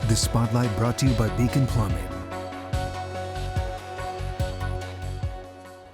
The Spotlight brought to you by Beacon Plumbing.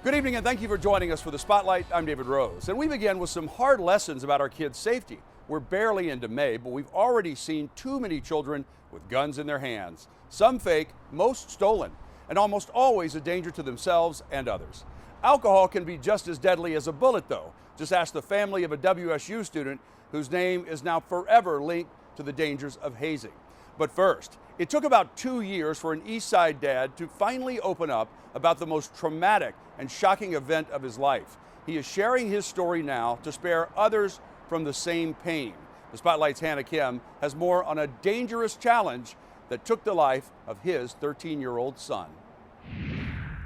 Good evening and thank you for joining us for the Spotlight. I'm David Rose, and we begin with some hard lessons about our kids' safety. We're barely into May, but we've already seen too many children with guns in their hands. Some fake, most stolen, and almost always a danger to themselves and others. Alcohol can be just as deadly as a bullet, though. Just ask the family of a WSU student whose name is now forever linked to the dangers of hazing. But first, it took about 2 years for an East Side dad to finally open up about the most traumatic and shocking event of his life. He is sharing his story now to spare others from the same pain. The Spotlight's Hannah Kim has more on a dangerous challenge that took the life of his 13-year-old son.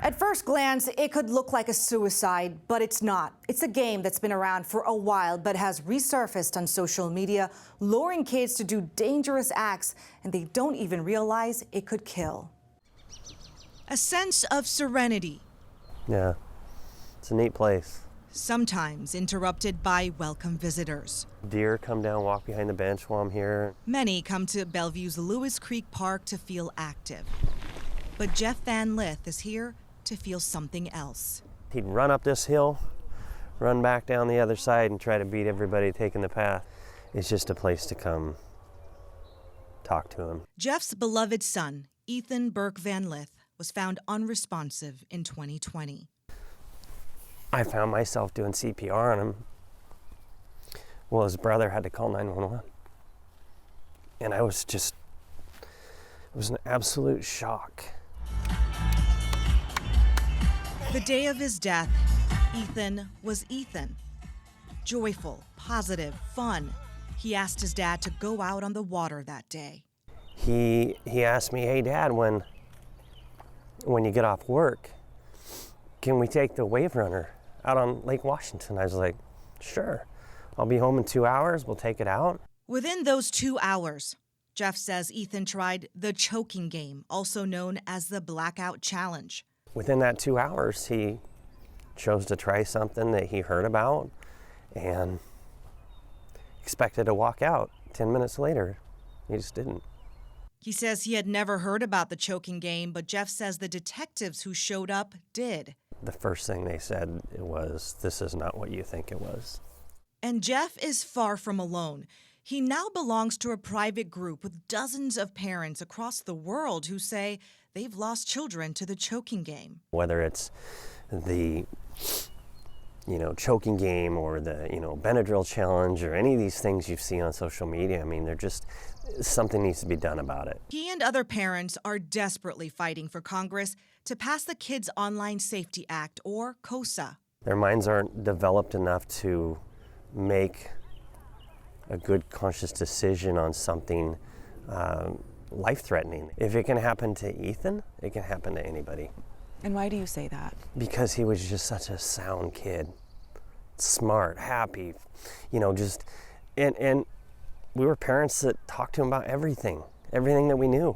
At first glance, it could look like a suicide, but it's not. It's a game that's been around for a while, but has resurfaced on social media, luring kids to do dangerous acts, and they don't even realize it could kill. A sense of serenity. Yeah, it's a neat place. Sometimes interrupted by welcome visitors. Deer come down, walk behind the bench while I'm here. Many come to Bellevue's Lewis Creek Park to feel active. But Jeff Van Lith is here to feel something else. He'd run up this hill, run back down the other side, and try to beat everybody taking the path. It's just a place to come talk to him. Jeff's beloved son, Ethan Burke Van Lith, was found unresponsive in 2020. I found myself doing CPR on him. Well, his brother had to call 911. And it was an absolute shock. The day of his death, Ethan was Ethan. Joyful, positive, fun. He asked his dad to go out on the water that day. He asked me, "Hey, Dad, when you get off work, can we take the wave runner out on Lake Washington?" I was like, "Sure. I'll be home in 2 hours. We'll take it out." Within those 2 hours, Jeff says Ethan tried the choking game, also known as the blackout challenge. Within that 2 hours, he chose to try something that he heard about and expected to walk out. 10 minutes later, he just didn't. He says he had never heard about the choking game, but Jeff says the detectives who showed up did. The first thing they said was, "This is not what you think it was." And Jeff is far from alone. He now belongs to a private group with dozens of parents across the world who say they've lost children to the choking game. Whether it's the choking game or the Benadryl challenge or any of these things you've seen on social media, I mean, they're just, something needs to be done about it. He and other parents are desperately fighting for Congress to pass the Kids Online Safety Act, or KOSA. Their minds aren't developed enough to make a good conscious decision on something life-threatening. If it can happen to Ethan, it can happen to anybody. And why do you say that? Because he was just such a sound kid. Smart, happy, and we were parents that talked to him about everything that we knew.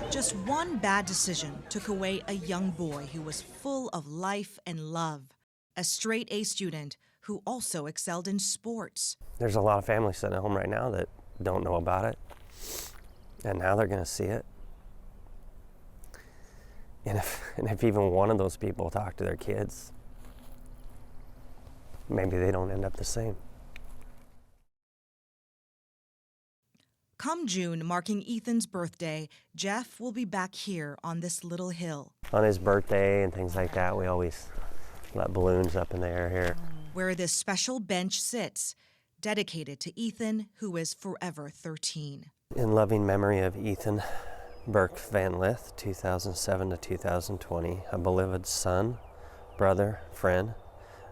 Just one bad decision took away a young boy who was full of life and love, a straight A student who also excelled in sports. There's a lot of families sitting at home right now that don't know about it, and now they're gonna see it. And if even one of those people talk to their kids, maybe they don't end up the same. Come June, marking Ethan's birthday, Jeff will be back here on this little hill. On his birthday and things like that, we always let balloons up in the air here. Where this special bench sits, dedicated to Ethan, who is forever 13. In loving memory of Ethan Burke Van Lith, 2007 to 2020, a beloved son, brother, friend,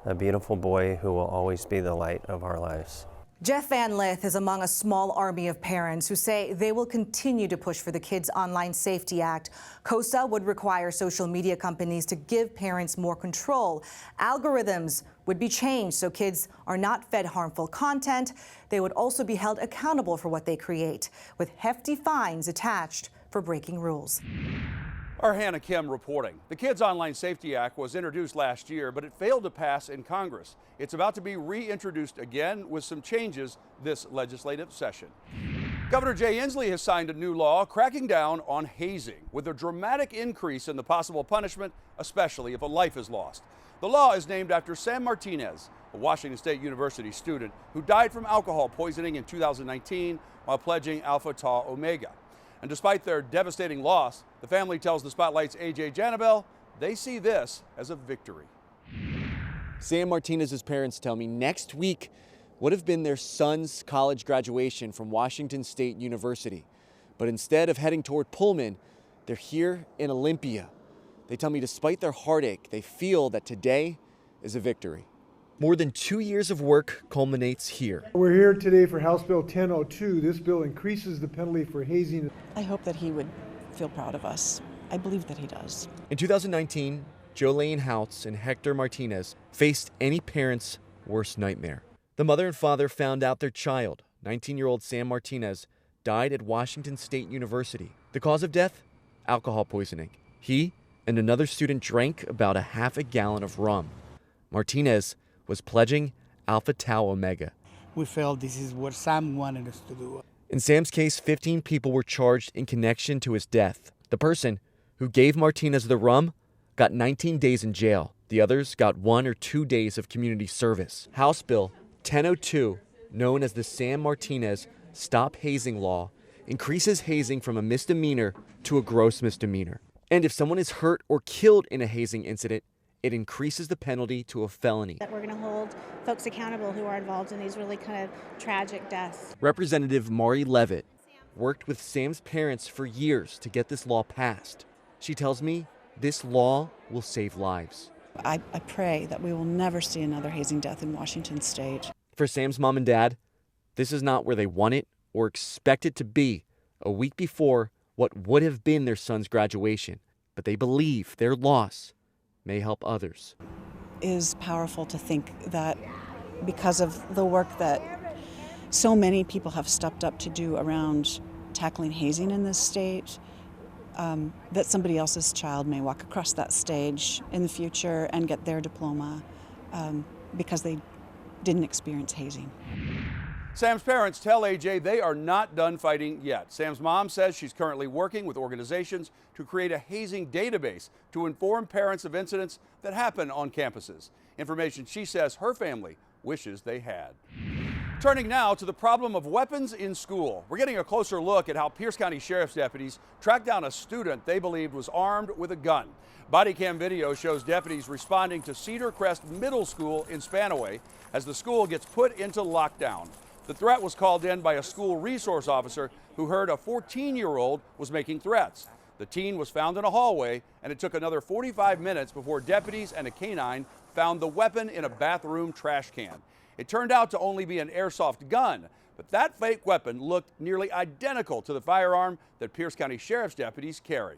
a beautiful boy who will always be the light of our lives. Jeff Van Lith is among a small army of parents who say they will continue to push for the Kids Online Safety Act. KOSA would require social media companies to give parents more control. Algorithms would be changed so kids are not fed harmful content. They would also be held accountable for what they create, with hefty fines attached for breaking rules. Our Hannah Kim reporting. The Kids Online Safety Act was introduced last year, but it failed to pass in Congress. It's about to be reintroduced again with some changes this legislative session. Governor Jay Inslee has signed a new law cracking down on hazing, with a dramatic increase in the possible punishment, especially if a life is lost. The law is named after Sam Martinez, a Washington State University student who died from alcohol poisoning in 2019 while pledging Alpha Tau Omega. And despite their devastating loss, the family tells the Spotlight's AJ Janabel they see this as a victory. Sam Martinez's parents tell me next week would have been their son's college graduation from Washington State University. But instead of heading toward Pullman, they're here in Olympia. They tell me despite their heartache, they feel that today is a victory. More than 2 years of work culminates here. We're here today for House Bill 1002. This bill increases the penalty for hazing. I hope that he would feel proud of us. I believe that he does. In 2019, Jolene Houts and Hector Martinez faced any parent's worst nightmare. The mother and father found out their child, 19-year-old Sam Martinez, died at Washington State University. The cause of death? Alcohol poisoning. He and another student drank about a half a gallon of rum. Martinez was pledging Alpha Tau Omega. We felt this is what Sam wanted us to do. In Sam's case, 15 people were charged in connection to his death. The person who gave Martinez the rum got 19 days in jail. The others got 1 or 2 days of community service. House Bill 1002, known as the Sam Martinez Stop Hazing Law, increases hazing from a misdemeanor to a gross misdemeanor. And if someone is hurt or killed in a hazing incident, it increases the penalty to a felony. That we're going to hold folks accountable who are involved in these really kind of tragic deaths. Representative Mari Levitt worked with Sam's parents for years to get this law passed. She tells me this law will save lives. I pray that we will never see another hazing death in Washington State. For Sam's mom and dad, this is not where they want it or expect it to be a week before what would have been their son's graduation. But they believe their loss may help others. It is powerful to think that because of the work that so many people have stepped up to do around tackling hazing in this state, that somebody else's child may walk across that stage in the future and get their diploma because they didn't experience hazing. Sam's parents tell AJ they are not done fighting yet. Sam's mom says she's currently working with organizations to create a hazing database to inform parents of incidents that happen on campuses. Information she says her family wishes they had. Turning now to the problem of weapons in school. We're getting a closer look at how Pierce County Sheriff's deputies tracked down a student they believed was armed with a gun. Body cam video shows deputies responding to Cedar Crest Middle School in Spanaway as the school gets put into lockdown. The threat was called in by a school resource officer who heard a 14-year-old was making threats. The teen was found in a hallway, and it took another 45 minutes before deputies and a canine found the weapon in a bathroom trash can. It turned out to only be an airsoft gun, but that fake weapon looked nearly identical to the firearm that Pierce County Sheriff's deputies carry.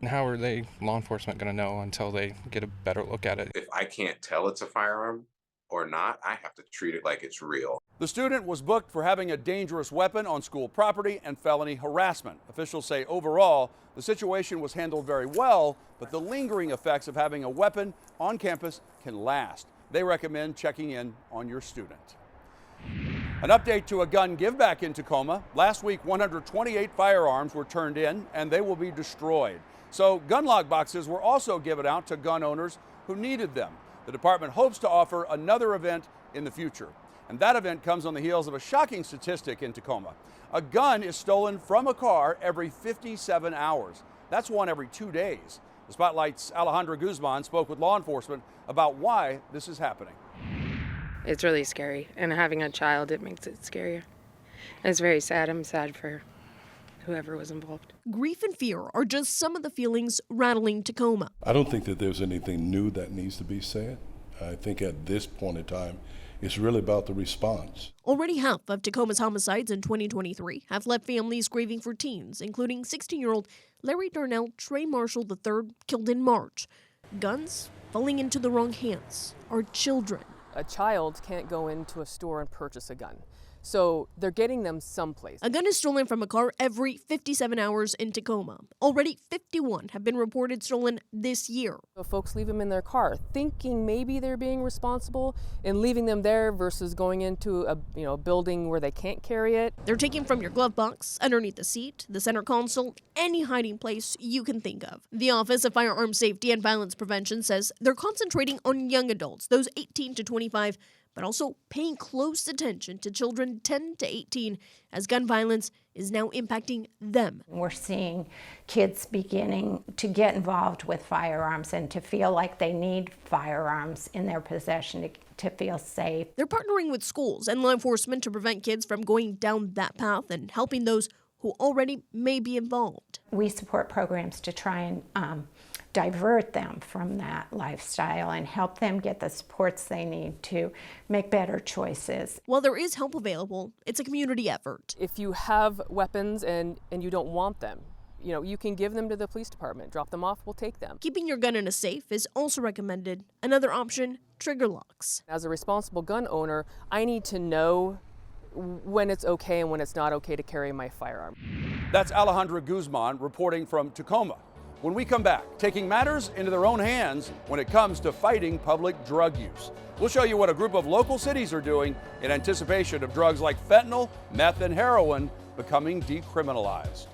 How are they, law enforcement, going to know until they get a better look at it? If I can't tell it's a firearm or not, I have to treat it like it's real. The student was booked for having a dangerous weapon on school property and felony harassment. Officials say overall, the situation was handled very well, but the lingering effects of having a weapon on campus can last. They recommend checking in on your student. An update to a gun give back in Tacoma. Last week, 128 firearms were turned in and they will be destroyed. So gun lock boxes were also given out to gun owners who needed them. The department hopes to offer another event in the future. And that event comes on the heels of a shocking statistic in Tacoma. A gun is stolen from a car every 57 hours. That's one every 2 days. The Spotlight's Alejandra Guzman spoke with law enforcement about why this is happening. It's really scary, and having a child, it makes it scarier. It's very sad. I'm sad for whoever was involved. Grief and fear are just some of the feelings rattling Tacoma. I don't think that there's anything new that needs to be said. I think at this point in time, it's really about the response. Already half of Tacoma's homicides in 2023 have left families grieving for teens, including 16-year-old Larry Darnell Trey Marshall III, killed in March. Guns falling into the wrong hands are children. A child can't go into a store and purchase a gun. So they're getting them someplace. A gun is stolen from a car every 57 hours in Tacoma. Already 51 have been reported stolen this year. So folks leave them in their car, thinking maybe they're being responsible and leaving them there versus going into a building where they can't carry it. They're taken from your glove box, underneath the seat, the center console, any hiding place you can think of. The Office of Firearm Safety and Violence Prevention says they're concentrating on young adults, those 18 to 25, but also paying close attention to children 10 to 18 as gun violence is now impacting them. We're seeing kids beginning to get involved with firearms and to feel like they need firearms in their possession to feel safe. They're partnering with schools and law enforcement to prevent kids from going down that path and helping those who already may be involved. We support programs to try and divert them from that lifestyle and help them get the supports they need to make better choices. While there is help available, it's a community effort. If you have weapons and you don't want them, you can give them to the police department. Drop them off, we'll take them. Keeping your gun in a safe is also recommended. Another option, trigger locks. As a responsible gun owner, I need to know when it's okay and when it's not okay to carry my firearm. That's Alejandra Guzman reporting from Tacoma. When we come back, taking matters into their own hands when it comes to fighting public drug use. We'll show you what a group of local cities are doing in anticipation of drugs like fentanyl, meth, and heroin becoming decriminalized.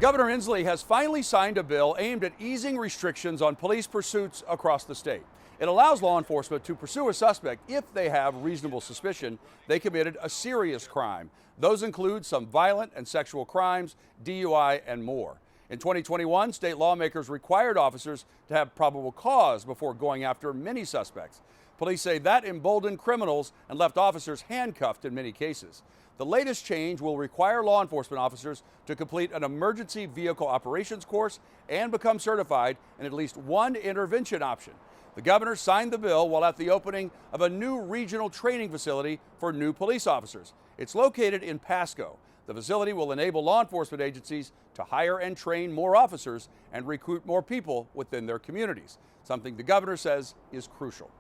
Governor Inslee has finally signed a bill aimed at easing restrictions on police pursuits across the state. It allows law enforcement to pursue a suspect if they have reasonable suspicion they committed a serious crime. Those include some violent and sexual crimes, DUI, and more. In 2021, state lawmakers required officers to have probable cause before going after many suspects. Police say that emboldened criminals and left officers handcuffed in many cases. The latest change will require law enforcement officers to complete an emergency vehicle operations course and become certified in at least one intervention option. The governor signed the bill while at the opening of a new regional training facility for new police officers. It's located in Pasco. The facility will enable law enforcement agencies to hire and train more officers and recruit more people within their communities, something the governor says is crucial.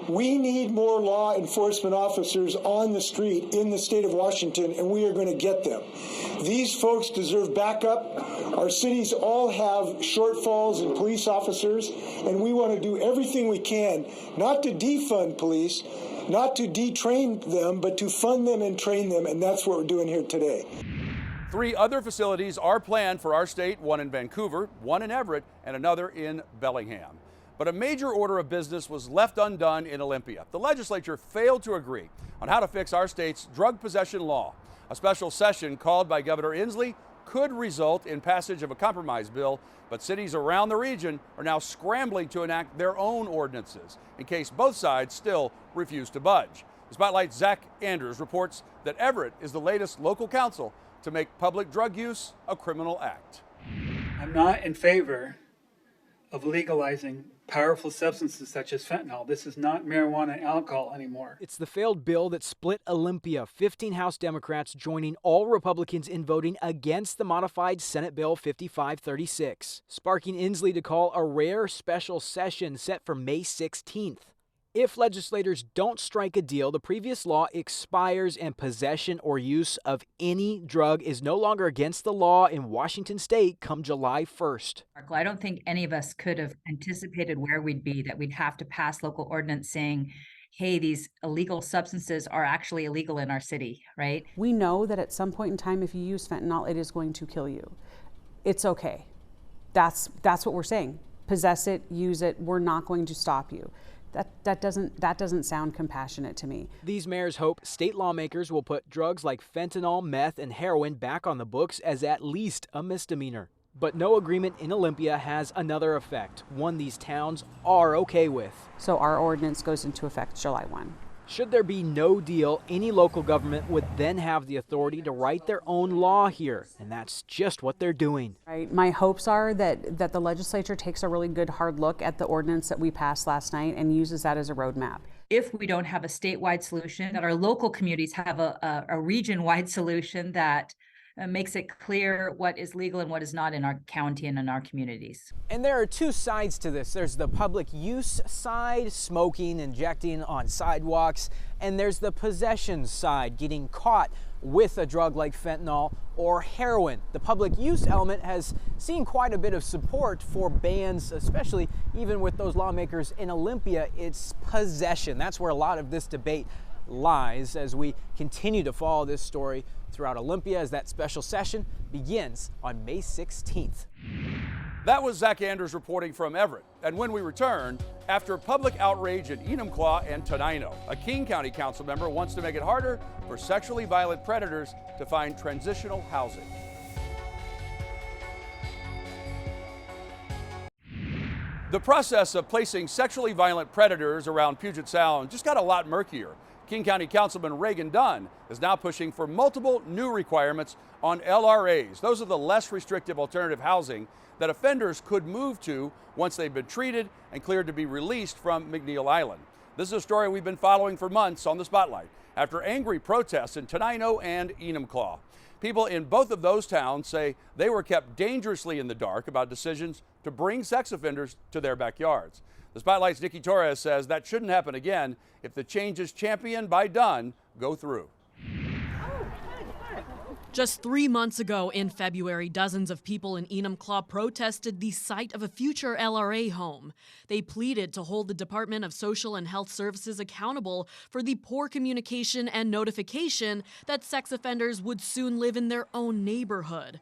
We need more law enforcement officers on the street in the state of Washington, and we are going to get them. These folks deserve backup. Our cities all have shortfalls in police officers, and we want to do everything we can, not to defund police, not to detrain them, but to fund them and train them, and that's what we're doing here today. 3 other facilities are planned for our state, one in Vancouver, one in Everett, and another in Bellingham. But a major order of business was left undone in Olympia. The legislature failed to agree on how to fix our state's drug possession law. A special session called by Governor Inslee could result in passage of a compromise bill, but cities around the region are now scrambling to enact their own ordinances in case both sides still refuse to budge. The Spotlight's Zach Andrews reports that Everett is the latest local council to make public drug use a criminal act. I'm not in favor of legalizing powerful substances such as fentanyl. This is not marijuana and alcohol anymore. It's the failed bill that split Olympia, 15 House Democrats joining all Republicans in voting against the modified Senate Bill 5536, sparking Inslee to call a rare special session set for May 16th. If legislators don't strike a deal, the previous law expires and possession or use of any drug is no longer against the law in Washington state come July 1st. I don't think any of us could have anticipated where we'd be, that we'd have to pass local ordinance saying, hey, these illegal substances are actually illegal in our city, right? We know that at some point in time, if you use fentanyl, it is going to kill you. It's okay. That's what we're saying. Possess it, use it. We're not going to stop you. That doesn't sound compassionate to me. These mayors hope state lawmakers will put drugs like fentanyl, meth, and heroin back on the books as at least a misdemeanor. But no agreement in Olympia has another effect, one these towns are okay with. So our ordinance goes into effect July 1. Should there be no deal, any local government would then have the authority to write their own law here, and that's just what they're doing. Right. My hopes are that the legislature takes a really good hard look at the ordinance that we passed last night and uses that as a roadmap. If we don't have a statewide solution, that our local communities have a region-wide solution that makes it clear what is legal and what is not in our county and in our communities. And there are two sides to this. There's the public use side, smoking, injecting on sidewalks, and there's the possession side, getting caught with a drug like fentanyl or heroin. The public use element has seen quite a bit of support for bans, especially even with those lawmakers in Olympia. It's possession. That's where a lot of this debate lies as we continue to follow this story throughout Olympia as that special session begins on May 16th. That was Zach Anders reporting from Everett. And when we return, after public outrage in Enumclaw and Tenino, a King County council member wants to make it harder for sexually violent predators to find transitional housing. The process of placing sexually violent predators around Puget Sound just got a lot murkier. King County Councilman Reagan Dunn is now pushing for multiple new requirements on LRAs. Those are the less restrictive alternative housing that offenders could move to once they've been treated and cleared to be released from McNeil Island. This is a story we've been following for months on the Spotlight after angry protests in Tenino and Enumclaw. People in both of those towns say they were kept dangerously in the dark about decisions to bring sex offenders to their backyards. The Spotlight's Nikki Torres says that shouldn't happen again if the changes championed by Dunn go through. Just 3 months ago in February, dozens of people in Enumclaw protested the site of a future LRA home. They pleaded to hold the Department of Social and Health Services accountable for the poor communication and notification that sex offenders would soon live in their own neighborhood.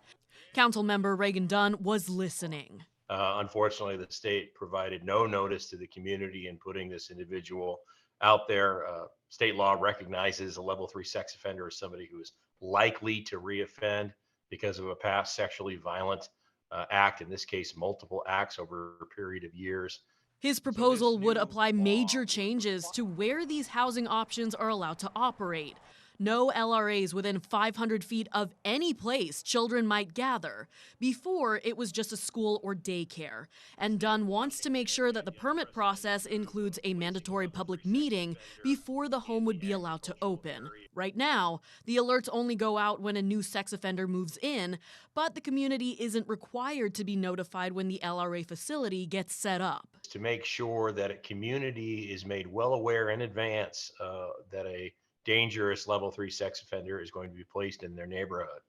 Councilmember Reagan Dunn was listening. Unfortunately, the state provided no notice to the community in putting this individual out there. State law recognizes a level 3 sex offender as somebody who is likely to reoffend because of a past sexually violent act, in this case, multiple acts over a period of years. His proposal would apply major changes to where these housing options are allowed to operate. No LRAs within 500 feet of any place children might gather. Before, it was just a school or daycare. And Dunn wants to make sure that the permit process includes a mandatory public meeting before the home would be allowed to open. Right now, the alerts only go out when a new sex offender moves in, but the community isn't required to be notified when the LRA facility gets set up. To make sure that a community is made well aware in advance that a dangerous level 3 sex offender is going to be placed in their neighborhood.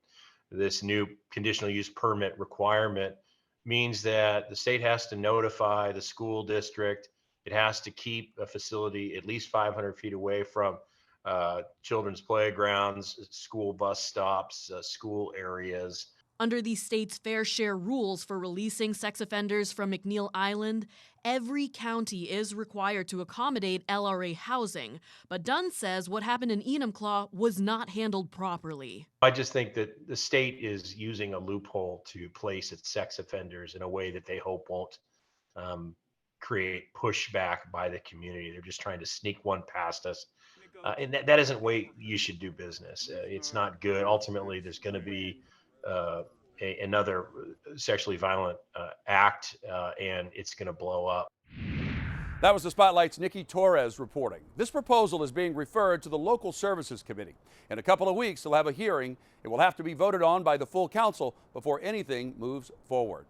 This new conditional use permit requirement means that the state has to notify the school district. It has to keep a facility at least 500 feet away from children's playgrounds, school bus stops, school areas. Under the state's fair share rules for releasing sex offenders from McNeil Island, every county is required to accommodate LRA housing. But Dunn says what happened in Enumclaw was not handled properly. I just think that the state is using a loophole to place its sex offenders in a way that they hope won't create pushback by the community. They're just trying to sneak one past us. And that isn't the way you should do business. It's not good. Ultimately, there's going to be another sexually violent act, and it's going to blow up. That was the Spotlight's Nikki Torres reporting. This proposal is being referred to the Local Services Committee. In a couple of weeks, they'll have a hearing. It will have to be voted on by the full council before anything moves forward.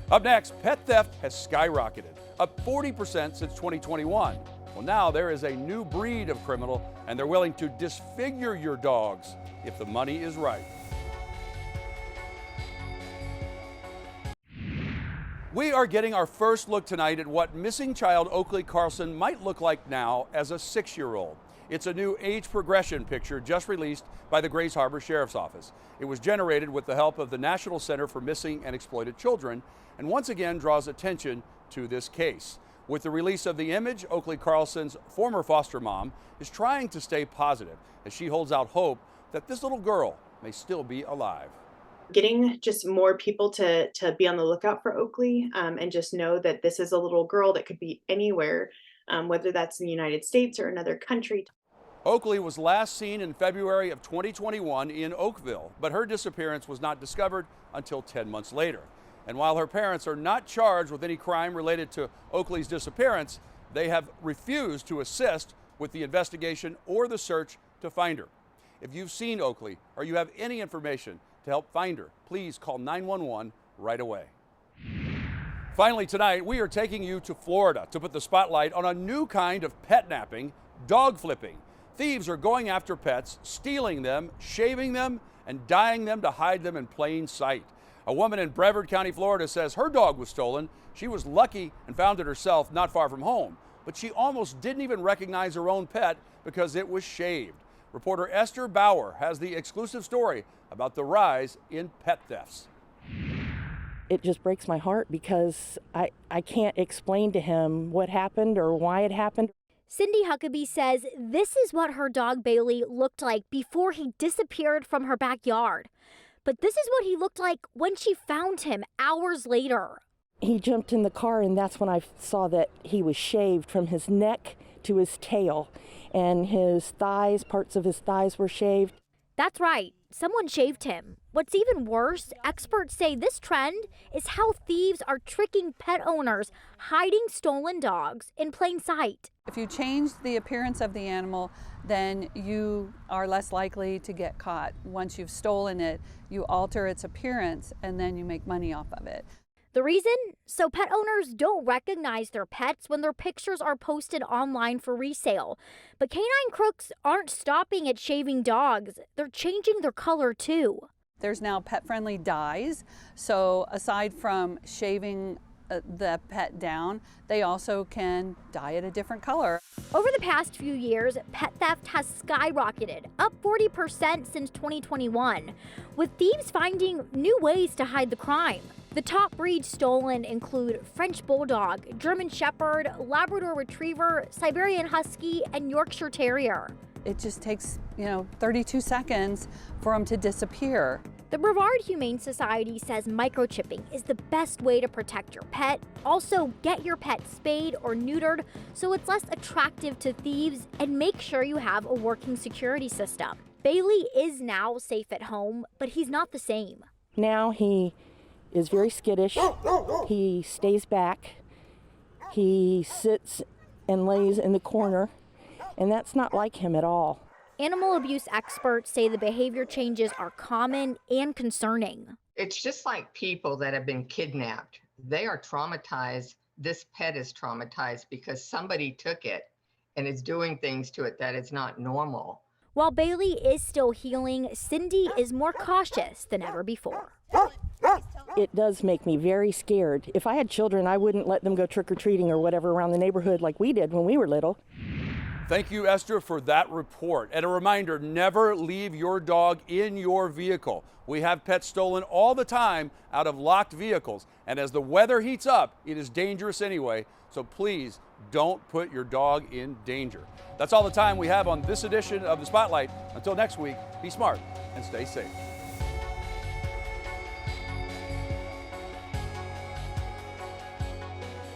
Up next, pet theft has skyrocketed, up 40% since 2021. Well, now there is a new breed of criminal, and they're willing to disfigure your dogs if the money is right. We are getting our first look tonight at what missing child Oakley Carlson might look like now as a 6-year-old. It's a new age progression picture just released by the Grays Harbor Sheriff's Office. It was generated with the help of the National Center for Missing and Exploited Children, and once again draws attention to this case. With the release of the image, Oakley Carlson's former foster mom is trying to stay positive as she holds out hope that this little girl may still be alive. Getting just more people to be on the lookout for Oakley and just know that this is a little girl that could be anywhere, whether that's in the United States or another country. Oakley was last seen in February of 2021 in Oakville, but her disappearance was not discovered until 10 months later. And while her parents are not charged with any crime related to Oakley's disappearance, they have refused to assist with the investigation or the search to find her. If you've seen Oakley or you have any information, to help find her. Please call 911 right away. Finally tonight, we are taking you to Florida to put the spotlight on a new kind of pet napping, dog flipping. Thieves are going after pets, stealing them, shaving them, and dyeing them to hide them in plain sight. A woman in Brevard County, Florida says her dog was stolen. She was lucky and found it herself not far from home, but she almost didn't even recognize her own pet because it was shaved. Reporter Esther Bauer has the exclusive story about the rise in pet thefts. It just breaks my heart because I can't explain to him what happened or why it happened. Cindy Huckabee says this is what her dog Bailey looked like before he disappeared from her backyard. But this is what he looked like when she found him hours later. He jumped in the car, and that's when I saw that he was shaved from his neck to his tail, and his thighs, parts of his thighs were shaved. That's right. Someone shaved him. What's even worse, experts say this trend is how thieves are tricking pet owners, hiding stolen dogs in plain sight. If you change the appearance of the animal, then you are less likely to get caught. Once you've stolen it, you alter its appearance and then you make money off of it. The reason? So pet owners don't recognize their pets when their pictures are posted online for resale. But canine crooks aren't stopping at shaving dogs. They're changing their color too. There's now pet-friendly dyes. So aside from shaving the pet down, they also can dye it a different color. Over the past few years, pet theft has skyrocketed, up 40% since 2021, with thieves finding new ways to hide the crime. The top breeds stolen include French Bulldog, German Shepherd, Labrador Retriever, Siberian Husky, and Yorkshire Terrier. It just takes, 32 seconds for them to disappear. The Brevard Humane Society says microchipping is the best way to protect your pet. Also, get your pet spayed or neutered so it's less attractive to thieves, and make sure you have a working security system. Bailey is now safe at home, but he's not the same. Now he is very skittish. He stays back. He sits and lays in the corner, and that's not like him at all. Animal abuse experts say the behavior changes are common and concerning. It's just like people that have been kidnapped. They are traumatized. This pet is traumatized because somebody took it and is doing things to it that is not normal. While Bailey is still healing, Cindy is more cautious than ever before. It does make me very scared. If I had children, I wouldn't let them go trick-or-treating or whatever around the neighborhood like we did when we were little. Thank you, Esther, for that report. And a reminder, never leave your dog in your vehicle. We have pets stolen all the time out of locked vehicles. And as the weather heats up, it is dangerous anyway. So please don't put your dog in danger. That's all the time we have on this edition of The Spotlight. Until next week, be smart and stay safe.